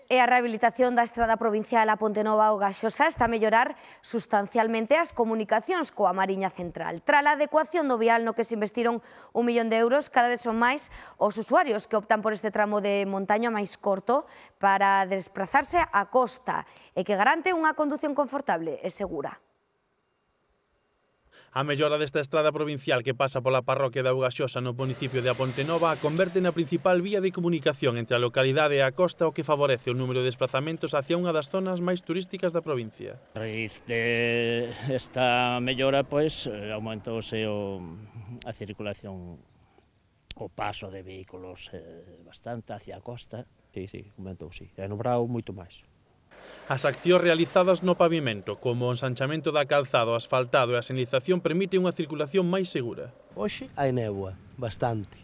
E a rehabilitación da estrada provincial a Pontenova ao Gaxosa está a mellorar sustancialmente as comunicacións coa Mariña Central. Tras a adecuación do vial no que se investiron 1 millón de euros, cada vez son máis os usuarios que optan por este tramo de montaña máis corto para desplazarse á costa e que garante unha condución confortable e segura. A mellora desta estrada provincial que pasa pola parroquia de Augaxosa no municipio de A Pontenova a converte na principal vía de comunicación entre a localidade e a costa, o que favorece o número de desplazamentos hacia unha das zonas máis turísticas da provincia. A raíz desta mellora, aumentouse a circulación, o paso de vehículos bastante hacia a costa. Sí, aumentou, sí. E no Brao moito máis. As accións realizadas no pavimento, como o ensanchamento da calzada, o asfaltado e a sinalización, permiten unha circulación máis segura. Hoxe hai néboa, bastante.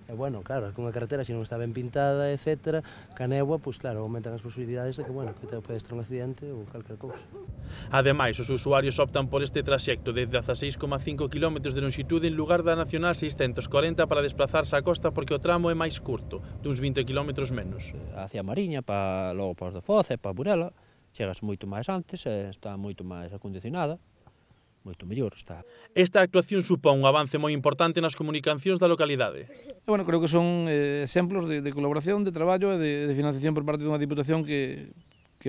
E bueno, claro, con a carretera, se non está ben pintada, etc., ca néboa, claro, aumentan as posibilidades de que te podes ter un accidente ou calquer cousa. Ademais, os usuarios optan por este traxecto de 16,5 km de longitude en lugar da Nacional 640 para desplazarse á costa, porque o tramo é máis curto, duns 20 km menos. Hacia a Mariña, logo para os de Foz e para Burela, chegas moito máis antes, está moito máis acondicionada. Moito mellor está. Esta actuación supón un avance moi importante nas comunicacións da localidade. Bueno, creo que son exemplos de colaboración, de traballo e de financiación por parte dunha diputación que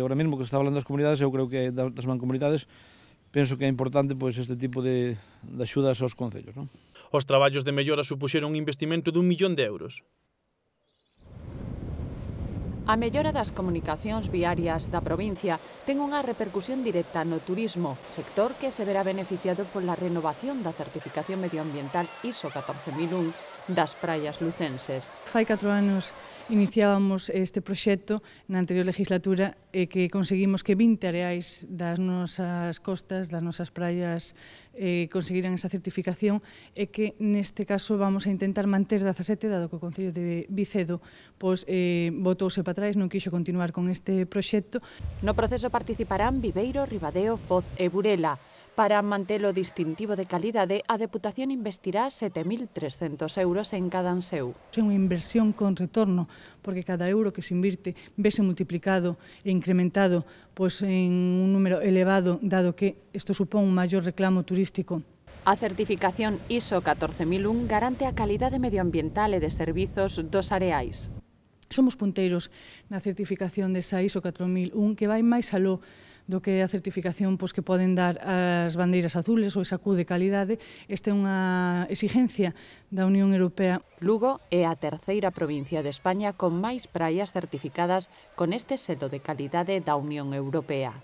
ahora mesmo que se está falando das comunidades, eu creo que das mancomunidades, penso que é importante este tipo de axudas aos concellos. Os traballos de mellora supuxeron un investimento de 1 millón de euros. A mellora das comunicacións viarias da provincia ten unha repercusión directa no turismo, sector que se verá beneficiado pola renovación da certificación medioambiental ISO 14001 das praias lucenses. Fai 4 anos iniciábamos este proxecto na anterior legislatura e que conseguimos que 20 areais das nosas costas, das nosas praias, conseguiran esa certificación e que neste caso vamos a intentar manter 17, dado que o Concello de Vicedo botouse para atrás, non quixo continuar con este proxecto. No proceso participarán Viveiro, Ribadeo, Foz e Burela. Para mantelo distintivo de calidade, a Deputación investirá 7.300 euros en cada anseu. É unha inversión con retorno, porque cada euro que se invirte vese multiplicado e incrementado en un número elevado, dado que isto supón un maior reclamo turístico. A certificación ISO 14001 garante a calidade medioambiental e de servizos dos areais. Somos punteiros na certificación desa ISO 14001 que vai máis aló do que a certificación que poden dar as bandeiras azules ou esa Q de calidade. Esta é unha exigencia da Unión Europea. Lugo é a terceira provincia de España con máis praias certificadas con este selo de calidade da Unión Europea.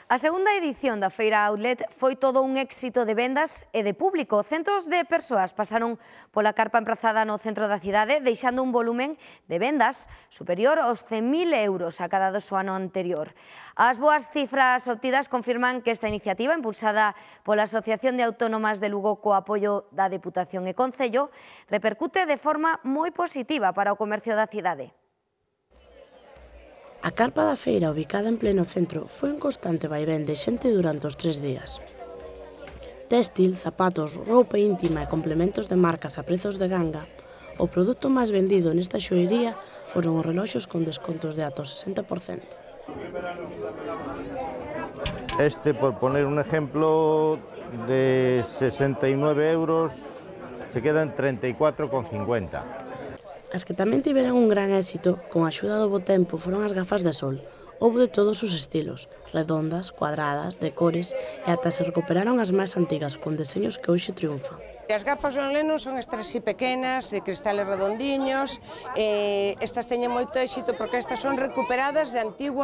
A segunda edición da Feira Outlet foi todo un éxito de vendas e de público. Centos de persoas pasaron pola carpa emprazada no centro da cidade, deixando un volumen de vendas superior aos 100.000 euros a cada do ano anterior. As boas cifras obtidas confirman que esta iniciativa, impulsada pola Asociación de Autónomas de Lugo co apoio da Deputación e Concello, repercute de forma moi positiva para o comercio da cidade. A carpa da feira, ubicada en pleno centro, foi un constante vaivén de xente durante os 3 días. Téxtil, zapatos, roupa íntima e complementos de marcas a prezos de ganga. O produto máis vendido nesta xoería foron os reloxos con descontos de ata o 60%. Por poner un ejemplo, de 69 euros se queda en 34,50. As que tamén tiveran un gran éxito, con a axuda do bo tempo, foron as gafas de sol. Houbo de todos os estilos, redondas, cuadradas, de cores, e ata se recuperaron as máis antigas, con deseños que hoxe triunfan. As gafas John Lennon son estas así pequenas, de cristales redondiños, estas teñen moito éxito porque estas son recuperadas de antigo.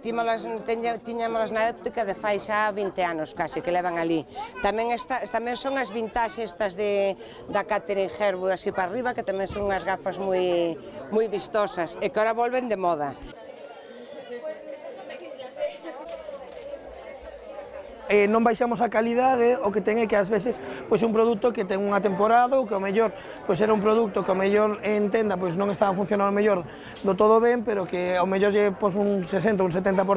Tiñámolas na época de fai xa 20 anos case que levan ali. Tamén son as vintage estas da Catherine Herwood así para arriba, que tamén son unhas gafas moi vistosas e que ahora volven de moda. Non baixamos a calidade, o que ten é que ás veces un produto que ten unha temporada ou que ao mellor era un produto que ao mellor en tenda non estaba funcionando ao mellor do todo ben, pero que ao mellor lle un 60 ou un 70%,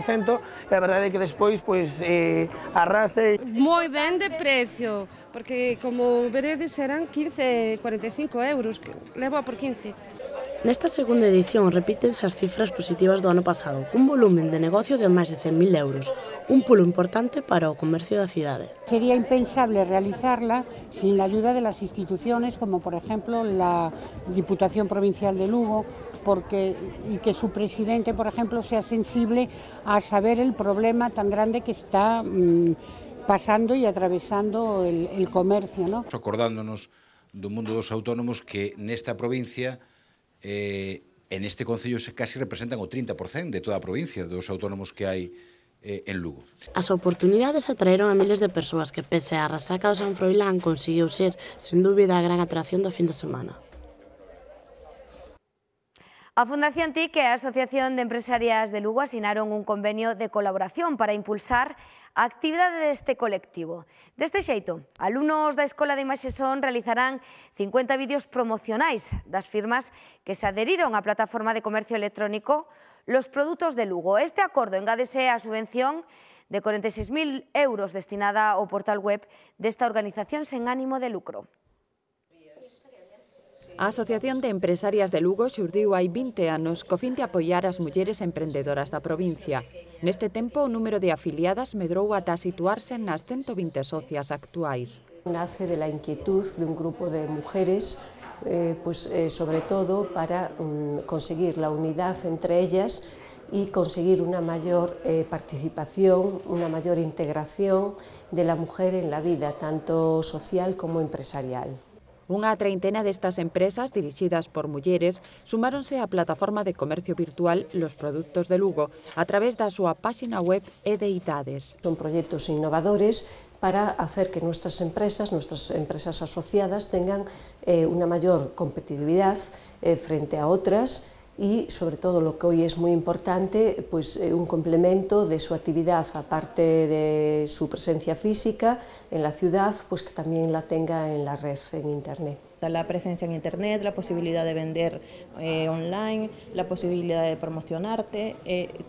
e a verdade é que despois arrase. Moi ben de precio, porque como veredes eran 15, 45 euros, levo a por 15. Nesta segunda edición repítense as cifras positivas do ano pasado, cun volumen de negocio de máis de 100.000 euros, un pulo importante para o comercio da cidade. Sería impensable realizarla sin la ayuda de las instituciones, como por ejemplo la Diputación Provincial de Lugo, y que su presidente, por ejemplo, sea sensible a saber el problema tan grande que está pasando y atravesando el comercio, ¿no? Acordándonos do mundo dos autónomos que nesta provincia en este concello casi representan o 30% de toda a provincia dos autónomos que hai en Lugo. As oportunidades atraeron a miles de persoas que, pese á resaca do San Froilán, conseguiu ser, sen dúbida, a gran atracción do fin de semana. A Fundación TIC e a Asociación de Empresarias de Lugo asinaron un convenio de colaboración para impulsar a actividade deste colectivo. Deste xeito, alumnos da Escola de Imaxe Son realizarán 50 vídeos promocionais das firmas que se adheriron á plataforma de comercio electrónico Los Produtos de Lugo. Este acordo engádese á subvención de 46.000 euros destinada ao portal web desta organización sen ánimo de lucro. A Asociación de Empresarias de Lugo xurdiu hai 20 anos co fin de apoiar as mulleres emprendedoras da provincia. Neste tempo, o número de afiliadas medrou ata situarse nas 120 socias actuais. Nace de la inquietud de un grupo de mujeres, sobre todo para conseguir la unidad entre ellas y conseguir una mayor participación, una mayor integración de la mujer en la vida, tanto social como empresarial. Unha treintena destas empresas, dirixidas por mulleres, sumáronse á plataforma de comercio virtual Los Produtos de Lugo a través da súa páxina web e de idades. Son proxectos innovadores para hacer que nuestras empresas asociadas tengan una mayor competitividad frente a otras y, sobre todo, lo que hoy es muy importante, pues un complemento de su actividad, aparte de su presencia física en la ciudad, pues que también la tenga en la red, en Internet. La presencia en Internet, la posibilidad de vender online, la posibilidad de promocionarte,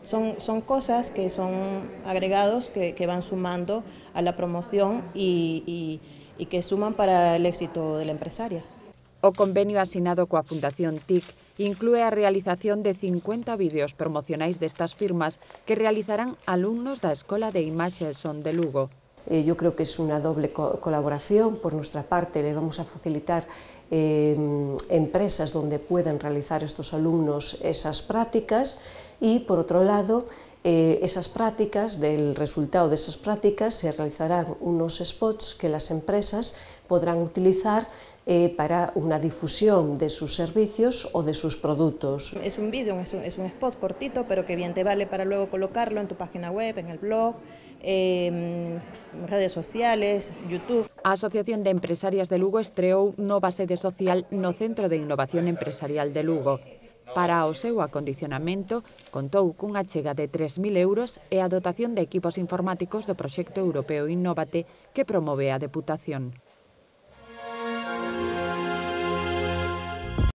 son cosas que son agregados que van sumando a la promoción y que suman para el éxito de la empresaria. O convenio asinado coa Fundación TIC inclúe a realización de 50 vídeos promocionais destas firmas que realizarán alumnos da Escola de Imaxe Son de Lugo. Yo creo que es una doble colaboración. Por nuestra parte, le vamos a facilitar empresas donde puedan realizar estos alumnos esas prácticas y, por otro lado, esas prácticas, del resultado de esas prácticas, se realizarán unos spots que las empresas podrán utilizar para una difusión de sus servicios o de sus productos. Es un vídeo, es un spot cortito, pero que bien te vale para luego colocarlo en tu página web, en el blog, redes sociales, YouTube. A Asociación de Empresarias de Lugo estreou nova sede social no Centro de Innovación Empresarial de Lugo. Para o seu acondicionamento, contou cunha chega de 3.000 euros e a dotación de equipos informáticos do proxecto europeo Innovate que promove a Deputación.